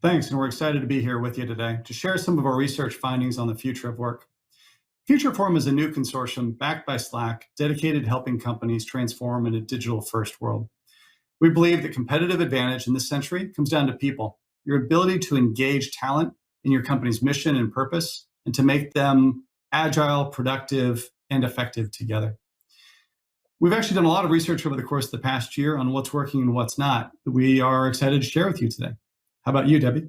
Thanks, and we're excited to be here with you today to share some of our research findings on the future of work. Future Forum is a new consortium backed by Slack, dedicated to helping companies transform in a digital-first world. We believe that competitive advantage in this century comes down to people, your ability to engage talent in your company's mission and purpose, and to make them agile, productive, and effective together. We've actually done a lot of research over the course of the past year on what's working and what's not that we are excited to share with you today. How about you, Debbie?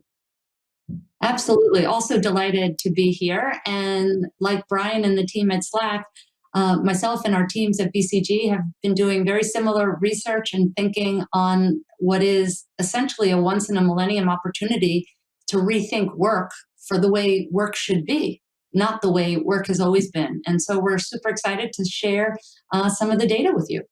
Absolutely. Also delighted to be here. And like Brian and the team at Slack, myself and our teams at BCG have been doing very similar research and thinking on what is essentially a once in a millennium opportunity to rethink work for the way work should be, not the way work has always been. And so we're super excited to share some of the data with you.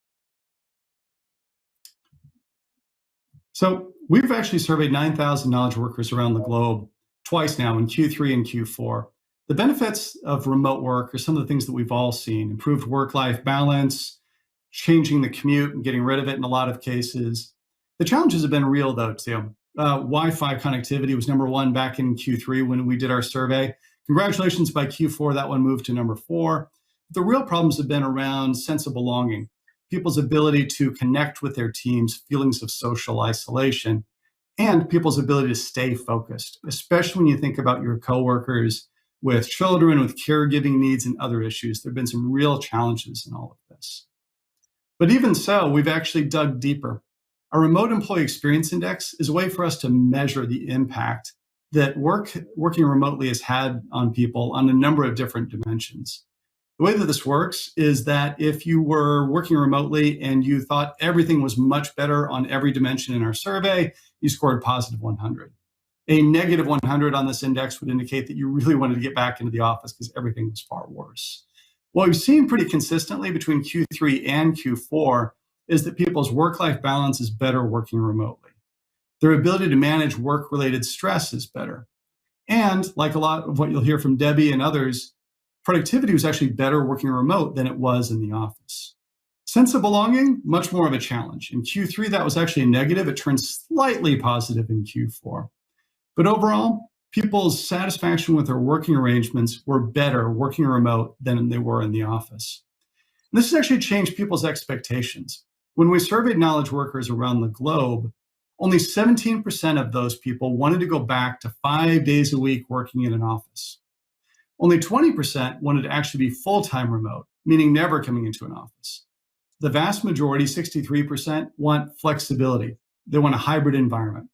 So we've actually surveyed 9,000 knowledge workers around the globe twice now in Q3 and Q4. The benefits of remote work are some of the things that we've all seen: improved work-life balance, changing the commute and getting rid of it in a lot of cases. The challenges have been real though too. Wi-Fi connectivity was number one back in Q3 when we did our survey. Congratulations, by Q4, that one moved to number 4. The real problems have been around sense of belonging, people's ability to connect with their teams, feelings of social isolation, and people's ability to stay focused, especially when you think about your coworkers with children, with caregiving needs and other issues. There have been some real challenges in all of this. But even so, we've actually dug deeper. Our Remote Employee Experience Index is a way for us to measure the impact that working remotely has had on people on a number of different dimensions. The way that this works is that if you were working remotely and you thought everything was much better on every dimension in our survey, you scored positive 100. A negative 100 on this index would indicate that you really wanted to get back into the office because everything was far worse. What we've seen pretty consistently between Q3 and Q4 is that people's work-life balance is better working remotely. Their ability to manage work-related stress is better. And like a lot of what you'll hear from Debbie and others, productivity was actually better working remote than it was in the office. Sense of belonging, much more of a challenge. In Q3, that was actually a negative. It turned slightly positive in Q4. But overall, people's satisfaction with their working arrangements were better working remote than they were in the office. And this has actually changed people's expectations. When we surveyed knowledge workers around the globe, only 17% of those people wanted to go back to 5 days a week working in an office. Only 20% wanted to actually be full-time remote, meaning never coming into an office. The vast majority, 63%, want flexibility. They want a hybrid environment.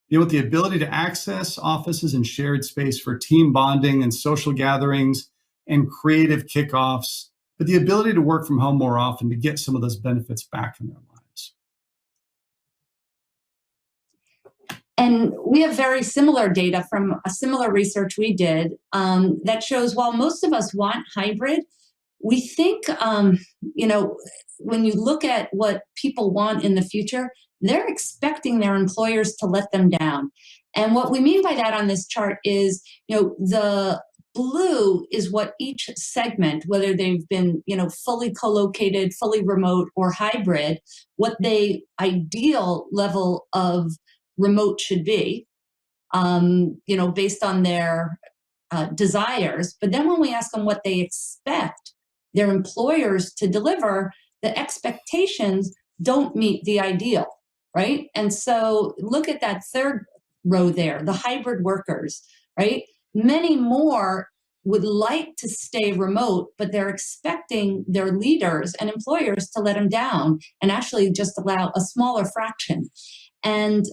They want the ability to access offices and shared space for team bonding and social gatherings and creative kickoffs, but the ability to work from home more often to get some of those benefits back in their lives. And we have very similar data from a similar research we did that shows while most of us want hybrid, we think, when you look at what people want in the future, they're expecting their employers to let them down. And what we mean by that on this chart is, the blue is what each segment, whether they've been, fully co-located, fully remote, or hybrid, what the ideal level of remote should be, based on their desires. But then when we ask them what they expect their employers to deliver, the expectations don't meet the ideal, right? And so look at that third row there, the hybrid workers, right? Many more would like to stay remote, but they're expecting their leaders and employers to let them down and actually just allow a smaller fraction. And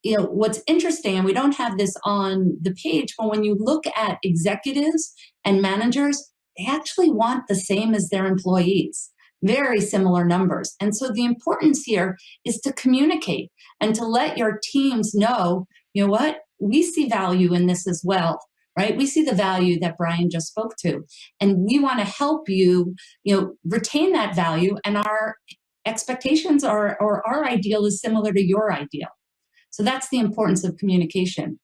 what's interesting, and we don't have this on the page, but when you look at executives and managers, they actually want the same as their employees, very similar numbers. And so the importance here is to communicate and to let your teams know, what, we see value in this as well, right? We see the value that Brian just spoke to, and we want to help you, retain that value, and our expectations are, or our ideal is similar to your ideal. So that's the importance of communication.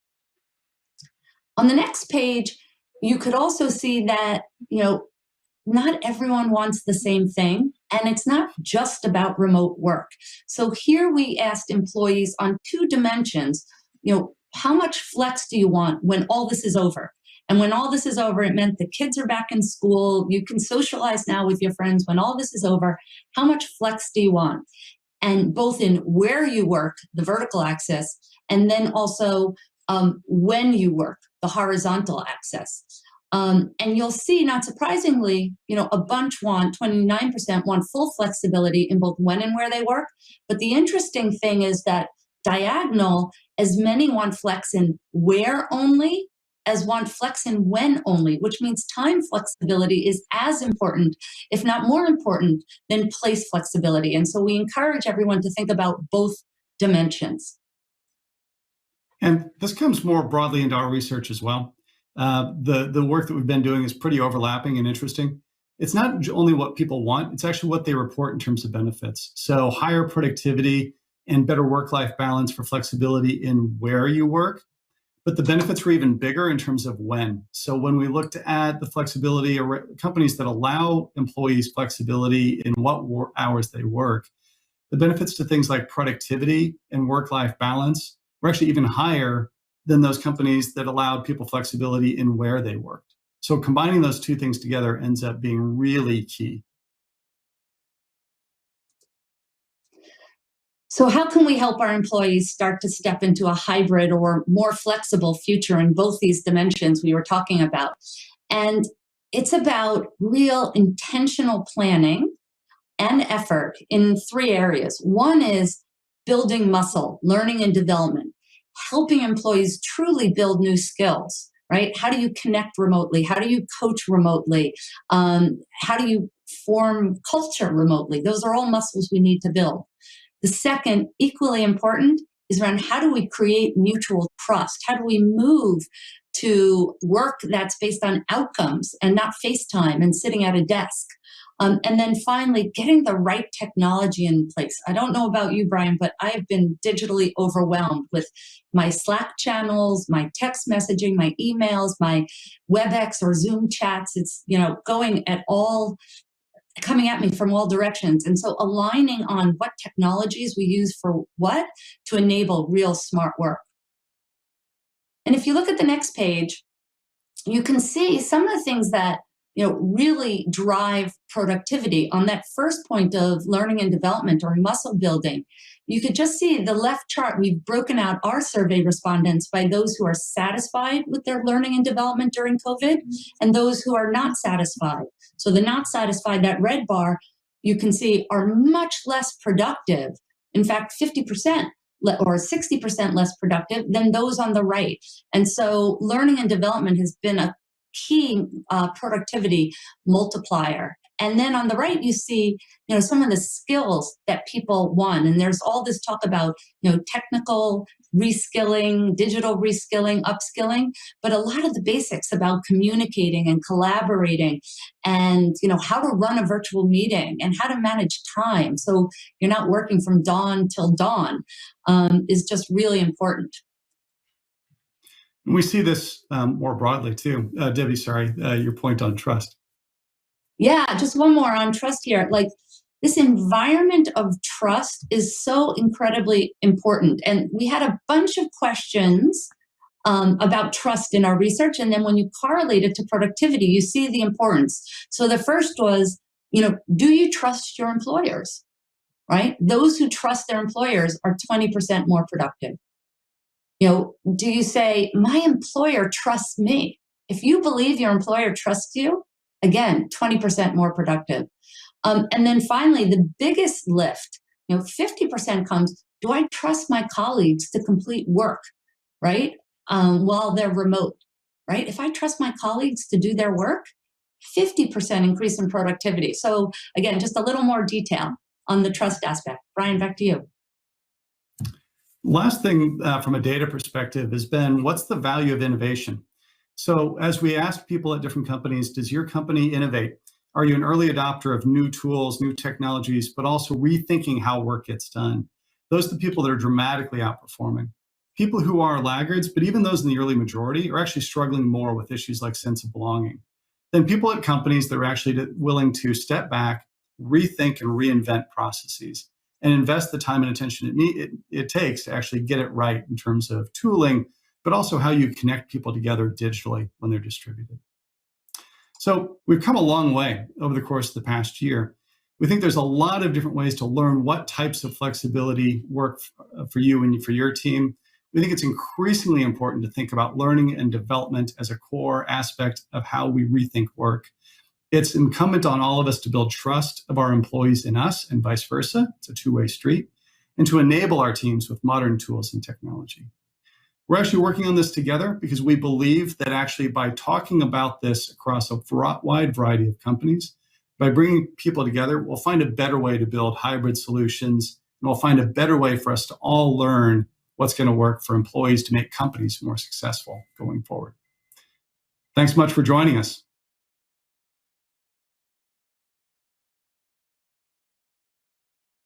On the next page, you could also see that, not everyone wants the same thing, and it's not just about remote work. So here we asked employees on 2 dimensions, how much flex do you want when all this is over? And when all this is over, it meant the kids are back in school. You can socialize now with your friends. When all this is over, how much flex do you want? And both in where you work, the vertical axis, and then also when you work, the horizontal axis. And you'll see, not surprisingly, a bunch 29% want full flexibility in both when and where they work. But the interesting thing is that diagonal, as many want flex in where only as want flex in when only, which means time flexibility is as important, if not more important, than place flexibility. And so we encourage everyone to think about both dimensions. And this comes more broadly into our research as well. The work that we've been doing is pretty overlapping and interesting. It's not only what people want, it's actually what they report in terms of benefits. So higher productivity and better work-life balance for flexibility in where you work. But the benefits were even bigger in terms of when. So when we looked at the flexibility, or companies that allow employees flexibility in what hours they work, the benefits to things like productivity and work-life balance were actually even higher than those companies that allowed people flexibility in where they worked. So combining those two things together ends up being really key. So how can we help our employees start to step into a hybrid or more flexible future in both these dimensions we were talking about? And it's about real intentional planning and effort in 3 areas. One is building muscle, learning and development, helping employees truly build new skills, right? How do you connect remotely? How do you coach remotely? How do you form culture remotely? Those are all muscles we need to build. The second, equally important, is around how do we create mutual trust? How do we move to work that's based on outcomes and not FaceTime and sitting at a desk? And then finally, getting the right technology in place. I don't know about you, Brian, but I have been digitally overwhelmed with my Slack channels, my text messaging, my emails, my WebEx or Zoom chats. It's, going at all, coming at me from all directions. And so aligning on what technologies we use for what to enable real smart work. And if you look at the next page, you can see some of the things that really drive productivity. On that first point of learning and development or muscle building, you could just see the left chart. We've broken out our survey respondents by those who are satisfied with their learning and development during COVID and those who are not satisfied. So the not satisfied, that red bar, you can see are much less productive. In fact, 50% or 60% less productive than those on the right. And so learning and development has been a key productivity multiplier. And then on the right, you see, some of the skills that people want. And there's all this talk about, technical reskilling, digital reskilling, upskilling, but a lot of the basics about communicating and collaborating and, how to run a virtual meeting and how to manage time. So you're not working from dawn till dawn is just really important. We see this more broadly too. Debbie, sorry, your point on trust. Yeah, just one more on trust here. Like, this environment of trust is so incredibly important. And we had a bunch of questions about trust in our research. And then when you correlate it to productivity, you see the importance. So the first was, do you trust your employers, right? Those who trust their employers are 20% more productive. Do you say, my employer trusts me? If you believe your employer trusts you, again, 20% more productive. And then finally, the biggest lift, 50% comes, do I trust my colleagues to complete work, right? While they're remote, right? If I trust my colleagues to do their work, 50% increase in productivity. So again, just a little more detail on the trust aspect. Brian, back to you. Last thing from a data perspective has been, what's the value of innovation? So as we ask people at different companies, does your company innovate? Are you an early adopter of new tools, new technologies, but also rethinking how work gets done? Those are the people that are dramatically outperforming. People who are laggards, but even those in the early majority, are actually struggling more with issues like sense of belonging than people at companies that are actually willing to step back, rethink and reinvent processes, and invest the time and attention it takes to actually get it right in terms of tooling, but also how you connect people together digitally when they're distributed. So we've come a long way over the course of the past year. We think there's a lot of different ways to learn what types of flexibility work for you and for your team. We think it's increasingly important to think about learning and development as a core aspect of how we rethink work. It's incumbent on all of us to build trust of our employees in us and vice versa. It's a two-way street, and to enable our teams with modern tools and technology. We're actually working on this together because we believe that actually by talking about this across a wide variety of companies, by bringing people together, we'll find a better way to build hybrid solutions, and we'll find a better way for us to all learn what's going to work for employees to make companies more successful going forward. Thanks much for joining us.